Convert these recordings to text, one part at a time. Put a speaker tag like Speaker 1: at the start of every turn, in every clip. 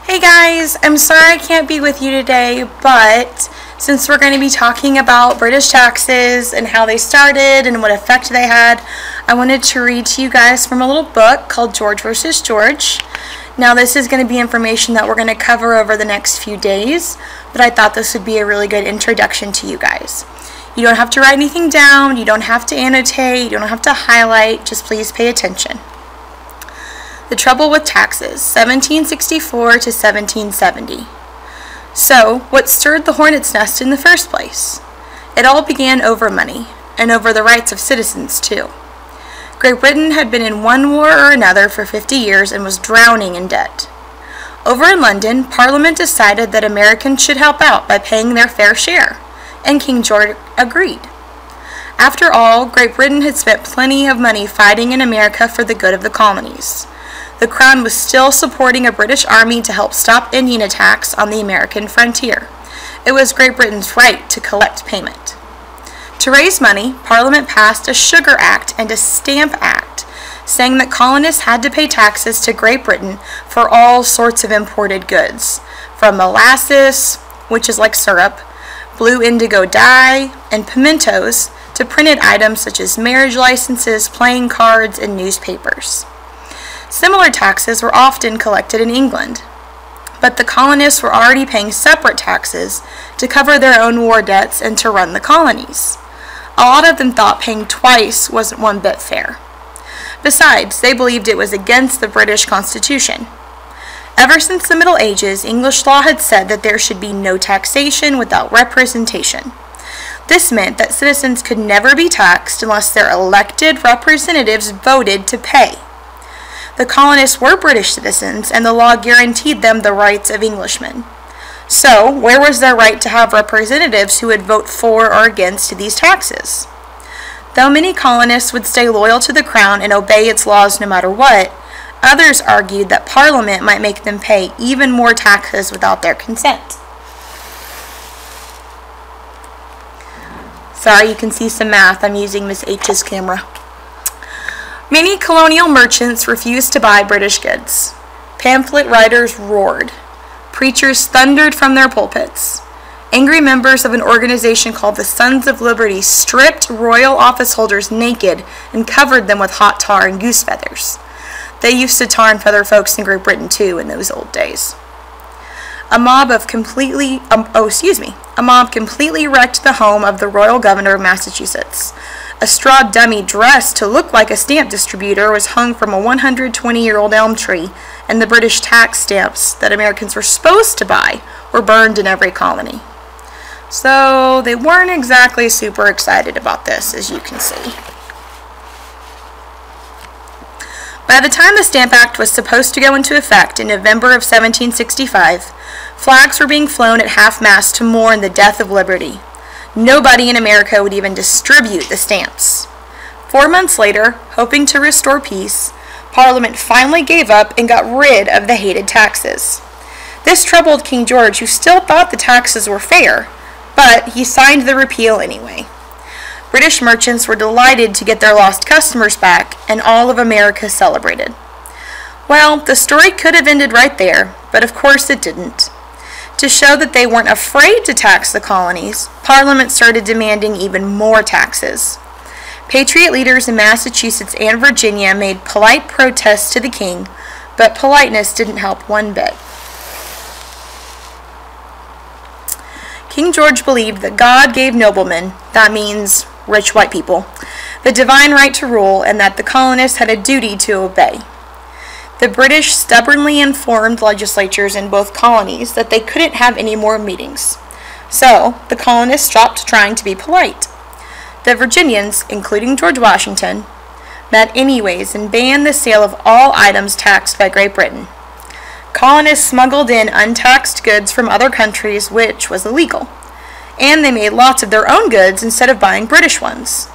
Speaker 1: Hey guys, I'm sorry I can't be with you today, but since we're going to be talking about British taxes and how they started and what effect they had, I wanted to read to you guys from a little book called George vs. George. Now this is going to be information that we're going to cover over the next few days, but I thought this would be a really good introduction to you guys. You don't have to write anything down, you don't have to annotate, you don't have to highlight, just please pay attention. The Trouble with Taxes, 1764 to 1770. So, what stirred the hornet's nest in the first place? It all began over money, and over the rights of citizens too. Great Britain had been in one war or another for 50 years and was drowning in debt. Over in London, Parliament decided that Americans should help out by paying their fair share, and King George agreed. After all, Great Britain had spent plenty of money fighting in America for the good of the colonies. The Crown was still supporting a British army to help stop Indian attacks on the American frontier. It was Great Britain's right to collect payment. To raise money, Parliament passed a Sugar Act and a Stamp Act, saying that colonists had to pay taxes to Great Britain for all sorts of imported goods, from molasses, which is like syrup, blue indigo dye, and pimentos, to printed items such as marriage licenses, playing cards, and newspapers. Similar taxes were often collected in England, but the colonists were already paying separate taxes to cover their own war debts and to run the colonies. A lot of them thought paying twice wasn't one bit fair. Besides, they believed it was against the British Constitution. Ever since the Middle Ages, English law had said that there should be no taxation without representation. This meant that citizens could never be taxed unless their elected representatives voted to pay. The colonists were British citizens, and the law guaranteed them the rights of Englishmen. So, where was their right to have representatives who would vote for or against these taxes? Though many colonists would stay loyal to the Crown and obey its laws no matter what, others argued that Parliament might make them pay even more taxes without their consent. Sorry, you can see some math. I'm using Miss H's camera. Many colonial merchants refused to buy British goods. Pamphlet writers roared. Preachers thundered from their pulpits. Angry members of an organization called the Sons of Liberty stripped royal office holders naked and covered them with hot tar and goose feathers. They used to tar and feather folks in Great Britain too in those old days. A mob completely wrecked the home of the royal governor of Massachusetts. A straw dummy dressed to look like a stamp distributor was hung from a 120-year-old elm tree, and the British tax stamps that Americans were supposed to buy were burned in every colony. So they weren't exactly super excited about this, as you can see. By the time the Stamp Act was supposed to go into effect in November of 1765, flags were being flown at half-mast to mourn the death of liberty. Nobody in America would even distribute the stamps. 4 months later, hoping to restore peace, Parliament finally gave up and got rid of the hated taxes. This troubled King George, who still thought the taxes were fair, but he signed the repeal anyway. British merchants were delighted to get their lost customers back, and all of America celebrated. Well, the story could have ended right there, but of course it didn't. To show that they weren't afraid to tax the colonies, Parliament started demanding even more taxes. Patriot leaders in Massachusetts and Virginia made polite protests to the king, but politeness didn't help one bit. King George believed that God gave noblemen, that means rich white people, the divine right to rule, and that the colonists had a duty to obey. The British stubbornly informed legislatures in both colonies that they couldn't have any more meetings. So, the colonists stopped trying to be polite. The Virginians, including George Washington, met anyways and banned the sale of all items taxed by Great Britain. Colonists smuggled in untaxed goods from other countries, which was illegal, and they made lots of their own goods instead of buying British ones.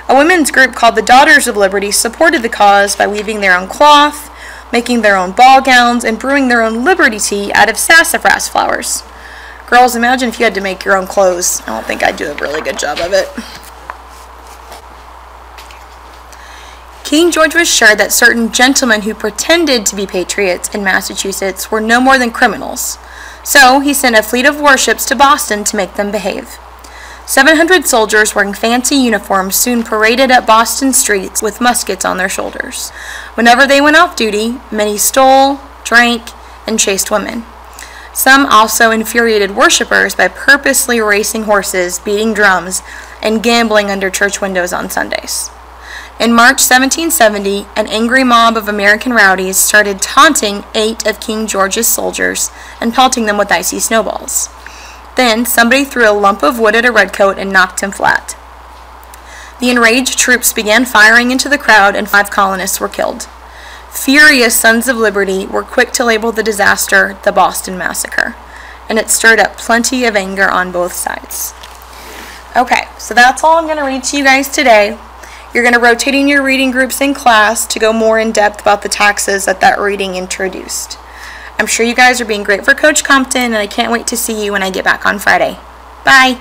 Speaker 1: A women's group called the Daughters of Liberty supported the cause by weaving their own cloth, making their own ball gowns, and brewing their own Liberty tea out of sassafras flowers. Girls, imagine if you had to make your own clothes. I don't think I'd do a really good job of it. King George was sure that certain gentlemen who pretended to be patriots in Massachusetts were no more than criminals, so he sent a fleet of warships to Boston to make them behave. 700 soldiers wearing fancy uniforms soon paraded up Boston streets with muskets on their shoulders. Whenever they went off duty, many stole, drank, and chased women. Some also infuriated worshippers by purposely racing horses, beating drums, and gambling under church windows on Sundays. In March 1770, an angry mob of American rowdies started taunting 8 of King George's soldiers and pelting them with icy snowballs. Then somebody threw a lump of wood at a redcoat and knocked him flat. The enraged troops began firing into the crowd, and 5 colonists were killed. Furious Sons of Liberty were quick to label the disaster the Boston Massacre, and it stirred up plenty of anger on both sides. Okay, so that's all I'm going to read to you guys today. You're going to rotate in your reading groups in class to go more in depth about the taxes that reading introduced. I'm sure you guys are being great for Coach Compton, and I can't wait to see you when I get back on Friday. Bye!